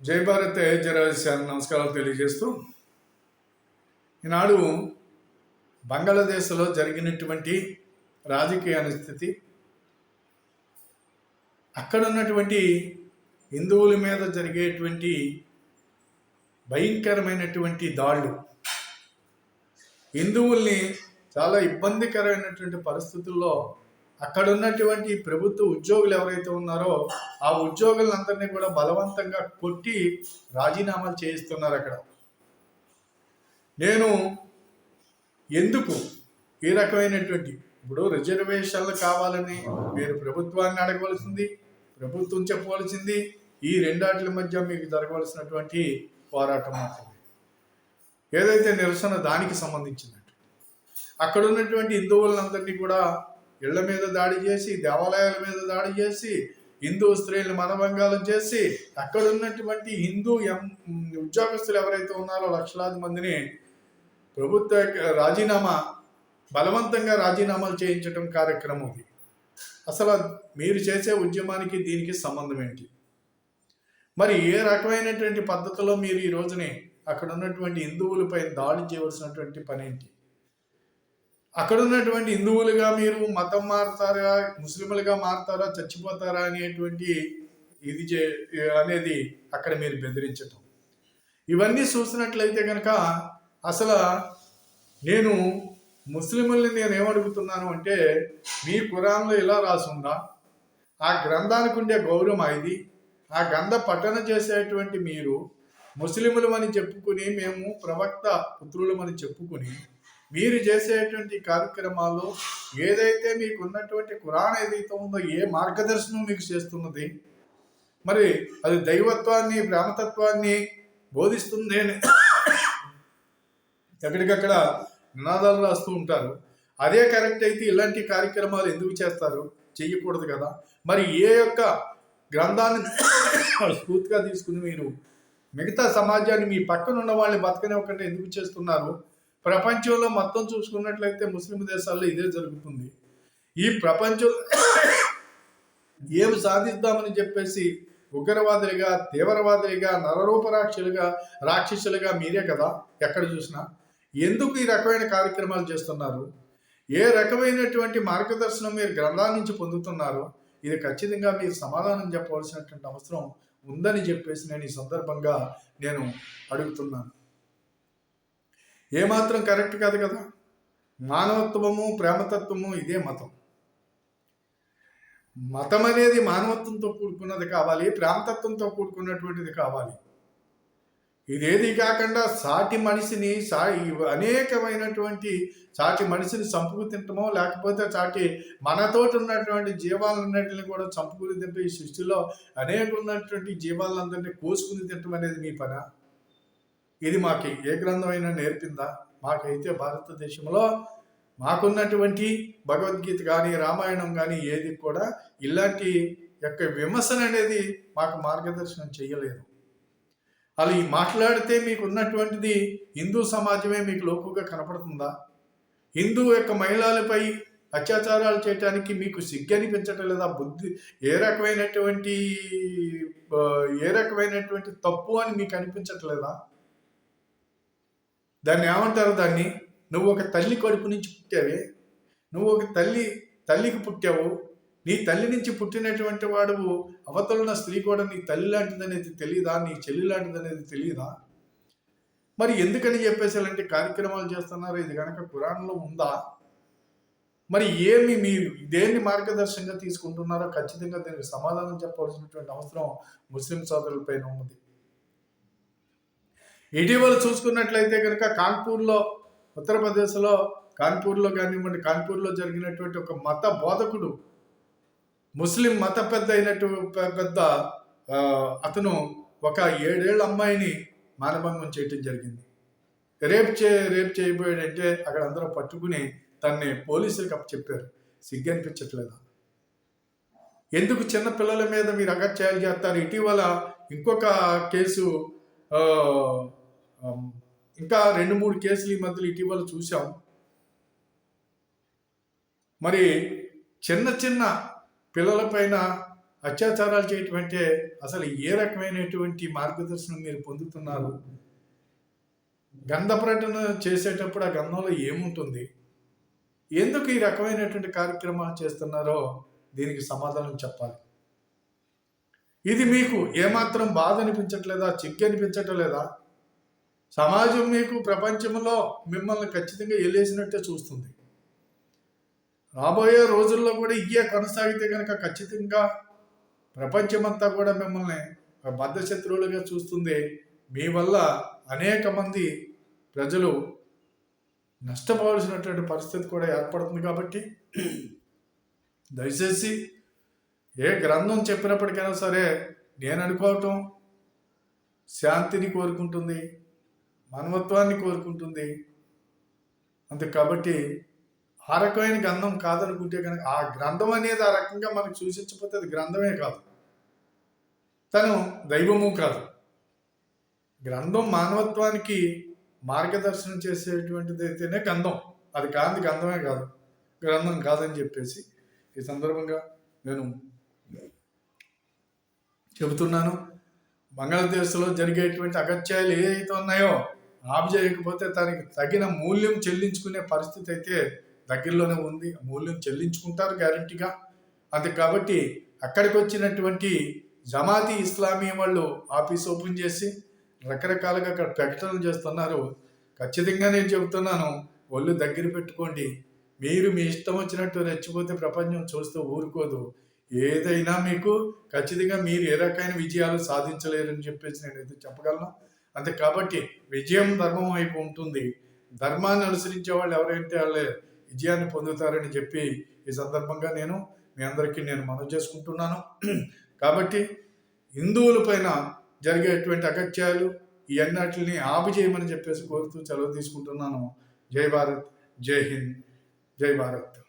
జై భారత్ జయరాజశాన్ నమస్కారాలు తెలియజేస్తూ ఈనాడు బంగ్లాదేశ్లో జరిగినటువంటి రాజకీయ అనిస్థితి, అక్కడ ఉన్నటువంటి హిందువుల మీద జరిగేటువంటి భయంకరమైనటువంటి దాడులు, హిందువుల్ని చాలా ఇబ్బందికరమైనటువంటి పరిస్థితుల్లో అక్కడ ఉన్నటువంటి ప్రభుత్వ ఉద్యోగులు ఎవరైతే ఉన్నారో ఆ ఉద్యోగులందరినీ కూడా బలవంతంగా కొట్టి రాజీనామాలు చేయిస్తున్నారు. అక్కడ నేను ఎందుకు ఈ రకమైనటువంటి ఇప్పుడు రిజర్వేషన్లు కావాలని మీరు ప్రభుత్వాన్ని అడగవలసింది, ప్రభుత్వం చెప్పవలసింది ఈ రెండాట్ల మధ్య మీకు జరగవలసినటువంటి పోరాటం మాత్రమే. ఏదైతే నిరసన దానికి సంబంధించినట్టు అక్కడ ఉన్నటువంటి హిందువులందరినీ కూడా ఇళ్ల మీద దాడి చేసి, దేవాలయాల మీద దాడి చేసి, హిందూ స్త్రీలను మనభంగాలు చేసి, అక్కడ ఉన్నటువంటి హిందూ ఉద్యోగస్తులు ఎవరైతే ఉన్నారో లక్షలాది మందిని ప్రభుత్వ బలవంతంగా రాజీనామాలు చేయించడం కార్యక్రమం ఇది. అసలు మీరు చేసే ఉద్యమానికి దీనికి సంబంధం ఏంటి? మరి ఏ రకమైనటువంటి పద్ధతిలో మీరు ఈ రోజుని అక్కడ ఉన్నటువంటి హిందువులపై దాడి చేయవలసినటువంటి పని ఏంటి? అక్కడ ఉన్నటువంటి హిందువులుగా మీరు మతం మారుతారా, ముస్లింలుగా మారుతారా, చచ్చిపోతారా అనేటువంటి అనేది అక్కడ మీరు బెదిరించటం, ఇవన్నీ చూసినట్లయితే కనుక అసలు నేను ముస్లింలని నేను ఏమడుగుతున్నాను అంటే, మీ ఖురాన్లో ఇలా రాసుందా? ఆ గ్రంథానికి ఉండే గౌరవం ఇది. ఆ గ్రంథ పఠన చేసేటువంటి మీరు ముస్లింలమని చెప్పుకుని, మేము ప్రవక్త పుత్రులమని చెప్పుకుని మీరు చేసేటువంటి కార్యక్రమాల్లో ఏదైతే మీకు ఉన్నటువంటి ఖురాన్ ఏదైతే ఉందో, ఏ మార్గదర్శనం మీకు చేస్తున్నది, మరి అది దైవత్వాన్ని, బ్రహ్మతత్వాన్ని బోధిస్తుంది అని ఎక్కడికక్కడ నినాదాలు రాస్తూ ఉంటారు. అదే కరెక్ట్ అయితే ఇలాంటి కార్యక్రమాలు ఎందుకు చేస్తారు? చెయ్యకూడదు కదా. మరి ఏ యొక్క గ్రంథాన్ని స్ఫూర్తిగా తీసుకుని మీరు మిగతా సమాజాన్ని, మీ పక్కన ఉన్న వాళ్ళని బతకనివ్వకుండా ఎందుకు చేస్తున్నారు? ప్రపంచంలో మొత్తం చూసుకున్నట్లయితే ముస్లిం దేశాల్లో ఇదే జరుగుతుంది. ఈ ప్రపంచంలో ఏమి సాధిద్దామని చెప్పేసి ఉగ్రవాదులుగా, తీవ్రవాదులుగా, రాక్షసులుగా మీరే కదా ఎక్కడ చూసినా. ఎందుకు ఈ రకమైన కార్యక్రమాలు చేస్తున్నారు? ఏ రకమైనటువంటి మార్గదర్శనం మీరు గ్రంథాల నుంచి పొందుతున్నారో ఇది ఖచ్చితంగా మీరు సమాధానం చెప్పవలసినటువంటి అవసరం ఉందని చెప్పేసి నేను ఈ సందర్భంగా అడుగుతున్నాను. ఏమాత్రం కరెక్ట్ కాదు కదా. మానవత్వము, ప్రేమతత్వము ఇదే మతం. మతం అనేది మానవత్వంతో కూడుకున్నది కావాలి, ప్రేమతత్వంతో కూడుకున్నటువంటిది కావాలి. ఇదేది కాకుండా సాటి మనిషిని అనేకమైనటువంటి సాటి మనిషిని చంపుకు తింటమో, లేకపోతే సాటి మనతోటి ఉన్నటువంటి జీవాలన్నింటిని కూడా చంపుకుని తింటాం. ఈ సృష్టిలో అనేక ఉన్నటువంటి జీవాలందరినీ కోసుకుని తింటం అనేది మీ పని? ఇది మాకు ఏ గ్రంథమైనా నేర్పిందా? మాకైతే భారతదేశంలో మాకున్నటువంటి భగవద్గీత కానీ, రామాయణం కానీ ఏది కూడా ఇలాంటి యొక్క విమర్శన అనేది మాకు మార్గదర్శనం చేయలేదు. అలా మాట్లాడితే మీకు ఉన్నటువంటిది హిందూ సమాజమే మీకు లోకుగా కనపడుతుందా? హిందూ యొక్క మహిళలపై అత్యాచారాలు చేయడానికి మీకు సిగ్గు అనిపించటం లేదా? బుద్ధి ఏ రకమైనటువంటి తప్పు అని మీకు అనిపించట్లేదా? దాన్ని ఏమంటారు? దాన్ని నువ్వు ఒక తల్లి కడుపు నుంచి పుట్టావే, నువ్వు ఒక తల్లికి పుట్టావు. నీ తల్లి నుంచి పుట్టినటువంటి వాడు అవతలున్న స్త్రీ కూడా నీ తల్లి లాంటిది అనేది తెలియదా? నీ చెల్లి లాంటిది అనేది తెలియదా? మరి ఎందుకని చెప్పేసి అలాంటి కార్యక్రమాలు చేస్తున్నారు? ఇది కనుక ఖురాన్లో ఉందా? మరి మీరు దేన్ని మార్గదర్శకంగా తీసుకుంటున్నారో ఖచ్చితంగా దీనికి సమాధానం చెప్పవలసినటువంటి అవసరం ముస్లిం సోదరులపైన ఉన్నది. ఇటీవల చూసుకున్నట్లయితే కనుక కాన్పూర్లో, ఉత్తరప్రదేశ్లో కాన్పూర్లో కానివ్వండి, కాన్పూర్లో జరిగినటువంటి ఒక మత బోధకుడు, ముస్లిం మత పెద్ద అతను ఒక 7 ఏళ్ల అమ్మాయిని మానభంగం చేయటం జరిగింది. రేప్ చేయబోయాడంటే అక్కడ అందరూ పట్టుకుని తన్ని పోలీసులకు అప్పచెప్పారు. సిగ్గు అనిపించట్లేదా? ఎందుకు చిన్న పిల్లల మీద మీరు అగత్యాలు చేస్తారు? ఇటీవల ఇంకొక కేసు, ఇంకా 2-3 కేసులు ఈ మధ్యలో ఇటీవల చూసాం. మరి చిన్న పిల్లలపైన అత్యాచారాలు చేయటం అంటే అసలు ఏ రకమైనటువంటి మార్గదర్శనం మీరు పొందుతున్నారు? గంధ ప్రకటన చేసేటప్పుడు ఆ గంధంలో ఏముంటుంది? ఎందుకు ఈ రకమైనటువంటి కార్యక్రమాలు చేస్తున్నారో దీనికి సమాధానం చెప్పాలి. ఇది మీకు ఏమాత్రం బాధ అనిపించట్లేదా? చిగ్గు అనిపించటం లేదా? సమాజం మీకు ప్రపంచంలో మిమ్మల్ని ఖచ్చితంగా ఎలేసినట్టే చూస్తుంది. రాబోయే రోజుల్లో కూడా ఇయే కొనసాగితే కనుక ఖచ్చితంగా ప్రపంచమంతా కూడా మిమ్మల్ని బద్ధశత్రువులుగా చూస్తుంది. మీ వల్ల అనేక మంది ప్రజలు నష్టపోవాల్సినటువంటి పరిస్థితి కూడా ఏర్పడుతుంది. కాబట్టి దయచేసి ఏ గ్రంథం చెప్పినప్పటికైనా సరే నేను అనుకోవటం శాంతిని కోరుకుంటుంది, మానవత్వాన్ని కోరుకుంటుంది. అంతే కాబట్టి ఆ రకమైన గ్రంథం కాదనుకుంటే కనుక ఆ గ్రంథం అనేది ఆ రకంగా మనకు సూచించకపోతే అది గ్రంథమే కాదు, తను దైవము కాదు. గ్రంథం మానవత్వానికి మార్గదర్శనం చేసేటువంటిది అయితేనే గ్రంథం, అది కాదు గ్రంథమే కాదు, గ్రంథం కాదని చెప్పేసి ఈ సందర్భంగా నేను చెబుతున్నాను. బంగ్లాదేశ్లో జరిగేటువంటి అగత్యాలు ఏవైతే ఉన్నాయో ఆపు చేయకపోతే దానికి తగిన మూల్యం చెల్లించుకునే పరిస్థితి అయితే దగ్గరలోనే ఉంది. మూల్యం చెల్లించుకుంటారు గ్యారంటీగా. అంతే కాబట్టి అక్కడికి వచ్చినటువంటి జమాతీ ఇస్లామీ వాళ్ళు ఆఫీస్ ఓపెన్ చేసి రకరకాలుగా అక్కడ ప్రకటనలు చేస్తున్నారు. ఖచ్చితంగా నేను చెబుతున్నాను, ఒళ్ళు దగ్గర పెట్టుకోండి. మీరు మీ ఇష్టం వచ్చినట్టు రెచ్చిపోతే ప్రపంచం చూస్తూ ఊరుకోదు. ఏదైనా మీకు ఖచ్చితంగా మీరు ఏ రకమైన విజయాలు సాధించలేరని చెప్పేసి నేనైతే చెప్పగలను. అంతే కాబట్టి విజయం ధర్మం వైపు ఉంటుంది. ధర్మాన్ని అనుసరించే వాళ్ళు ఎవరైతే వాళ్ళే విజయాన్ని పొందుతారని చెప్పి ఈ సందర్భంగా నేను మీ అందరికీ నేను మనవి చేసుకుంటున్నాను. కాబట్టి హిందువుల పైన జరిగేటువంటి అగత్యాలు ఇవన్నిటిని ఆపు చేయమని చెప్పేసి కోరుతూ సెలవు తీసుకుంటున్నాను. జై భారత్, జై హింద్, జై భారత్.